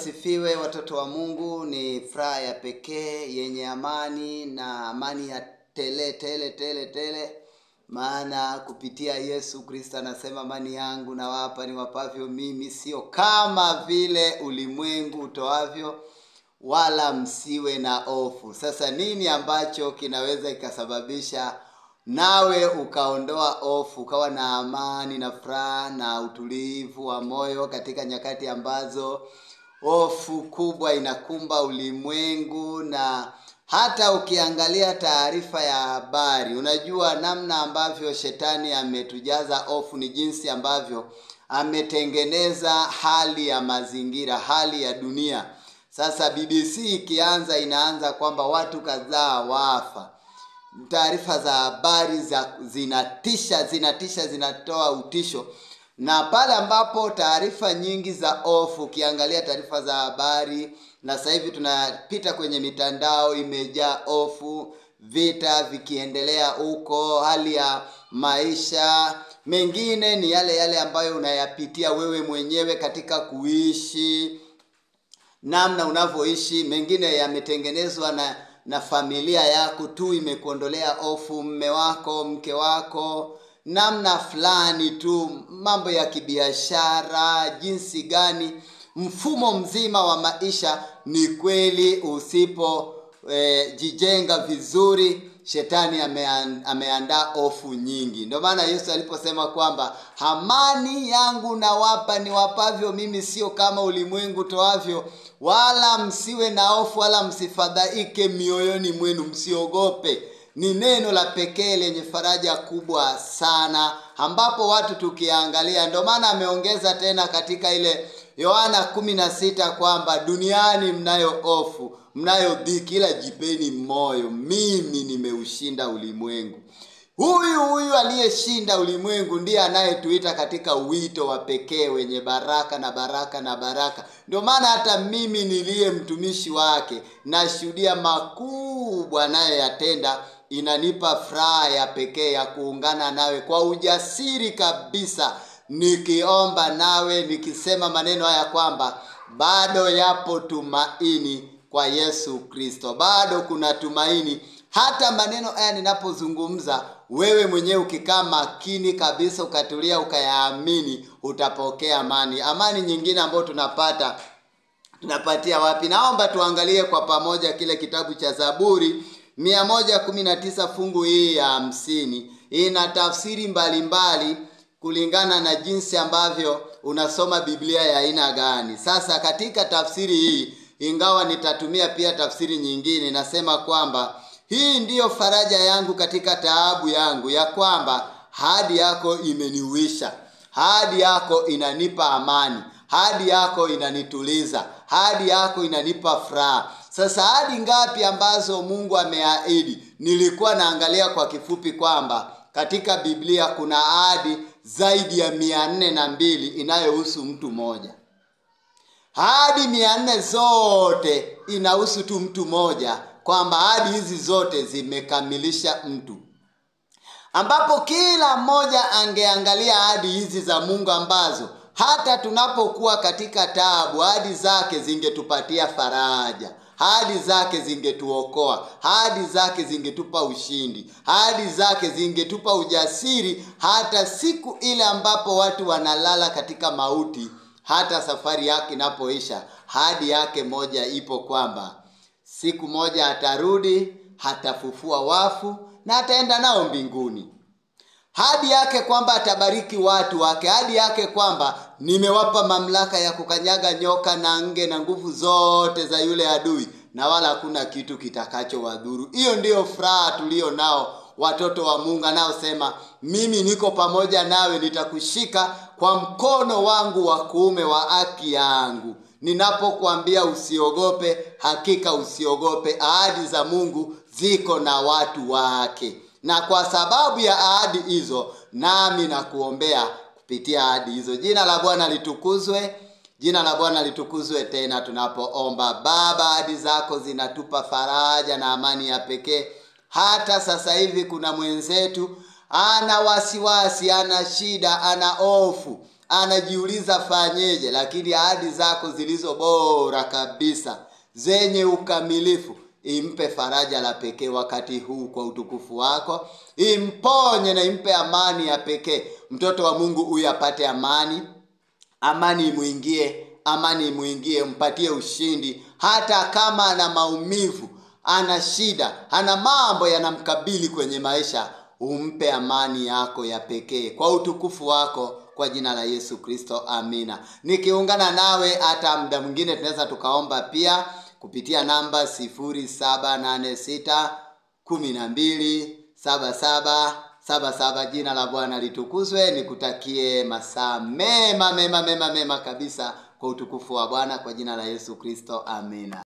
asifiwe, watoto wa Mungu. Ni furaha ya pekee yenye amani na amani ya tele, maana kupitia Yesu Kristo anasema amani yangu nawapa niwapavyo mimi, sio kama vile ulimwengu utoavyo, wala msiwe na hofu. Sasa nini ambacho kinaweza ikasababisha nawe ukaondoa hofu, ukawa na amani na furaha na utulivu wa moyo katika nyakati ambazo hofu kubwa inakumba ulimwengu? Na hata ukiangalia taarifa ya habari, unajua namna ambavyo shetani ametujaza hofu ni jinsi ambavyo ametengeneza hali ya mazingira, hali ya dunia. Sasa BBC ikianza inaanza kwamba watu kadhaa wafa. Taarifa za habari zinatisha, zinatoa utisho. Na pale ambapo taarifa nyingi za hofu, ukiangalia taarifa za habari, na sasa hivi tunapita kwenye mitandao imejaa hofu, vita vikiendelea huko, hali ya maisha mengine ni yale ambayo unayapitia wewe mwenyewe katika kuishi, namna unavyoishi. Mengine yametengenezwa na familia yako tu, imekuondolea hofu, mume wako, mke wako, namna fulani tu, mambo ya kibiashara, jinsi gani, mfumo mzima wa maisha. Ni kweli usipo jijenga vizuri, shetani ameandaa hofu nyingi. Ndio maana Yesu aliposema kwamba amani yangu nawapa niwapavyo mimi, sio kama ulimwengu toavyo, wala msiwe na hofu wala msifadhaike mioyoni mwenu, msiogope. Ni neno la pekee lenye faraja kubwa sana, ambapo watu tukiangalia, ndio maana ameongeza tena katika ile Yohana 16 kwamba duniani mnayo hofu, mnayo dhiki, ila jipeni moyo, mimi nimeushinda ulimwengu. Huyu aliyeshinda ulimwengu ndiye anayetuita katika wito wa pekee wenye baraka na baraka. Ndio maana hata mimi niliye mtumishi wake nashuhudia makubwa anayoyatenda. Inanipa furaha ya pekee ya kuungana nawe kwa ujasiri kabisa, nikiomba nawe, nikisema maneno haya kwamba bado yapo tumaini kwa Yesu Kristo. Bado kuna tumaini. Hata maneno haya ninapozungumza, wewe mwenyewe ukikaa makini kabisa, ukatulia, ukayaamini, utapokea amani. Amani nyingine ambayo tunapatia wapi? Naomba tuangalie kwa pamoja kile kitabu cha Zaburi 119 fungu hii ya 50. Ina tafsiri mbalimbali kulingana na jinsi ambavyo unasoma Biblia ya aina gani. Sasa katika tafsiri hii, ingawa nitatumia pia tafsiri nyingine, nasema kwamba hii ndiyo faraja yangu katika taabu yangu, ya kwamba ahadi yako imeniuisha, ahadi yako inanipa amani, ahadi yako inanituliza, ahadi yako inanipa furaha. Sasa ahadi ngapi ambazo Mungu ameahidi? Nilikuwa naangalia kwa kifupi kwamba katika Biblia kuna ahadi zaidi ya 402 inayohusu mtu mmoja. Ahadi 400 zote inahusu tu mtu mmoja, kwamba ahadi hizi zote zimekamilisha mtu, ambapo kila mmoja angeangalia ahadi hizi za Mungu ambazo hata tunapokuwa katika taabu, ahadi zake zingetupatia faraja, ahadi zake zingetuokoa, ahadi zake zingetupa ushindi, ahadi zake zingetupa ujasiri hata siku ile ambapo watu wanalala katika mauti. Hata safari yake inapoisha, ahadi yake moja ipo kwamba siku moja atarudi, hatafufua wafu na ataenda nao mbinguni. Ahadi yake kwamba atabariki watu wake. Ahadi yake kwamba nimewapa mamlaka ya kukanyaga nyoka na nge na nguvu zote za yule adui, na wala hakuna kitu kitakachowadhuru. Hiyo ndiyo furaha tulio nao watoto wa Mungu, anaosema mimi niko pamoja nawe, nitakushika kwa mkono wangu wa kuume wa haki yangu. Ninapokuambia usiogope, hakika usiogope. Ahadi za Mungu ziko na watu wake, na kwa sababu ya ahadi hizo, nami nakuombea kupitia ahadi hizo. Jina la Bwana litukuzwe. Jina la Bwana litukuzwe tena tunapoomba. Baba, ahadi zako zinatupa faraja na amani ya pekee. Hata sasa hivi kuna mwenzetu ana wasiwasi, ana shida, ana hofu, anajiuliza fanyeje, lakini ahadi zako zilizo bora kabisa zenye ukamilifu impe faraja la pekee wakati huu kwa utukufu wako, imponye na impe amani ya pekee. Mtoto wa Mungu huyu apate amani, amani imuingie, mpatie ushindi hata kama ana maumivu, ana shida, ana mambo yanamkabili kwenye maisha. Umpe amani yako ya pekee kwa utukufu wako, kwa jina la Yesu Kristo, amina. Nikiungana nawe hata muda mwingine tunaweza tukaomba pia kupitia namba 0786127777. Jina la Bwana litukuzwe. Nikutakie masaa mema kabisa kwa utukufu wa Bwana, kwa jina la Yesu Kristo, amina.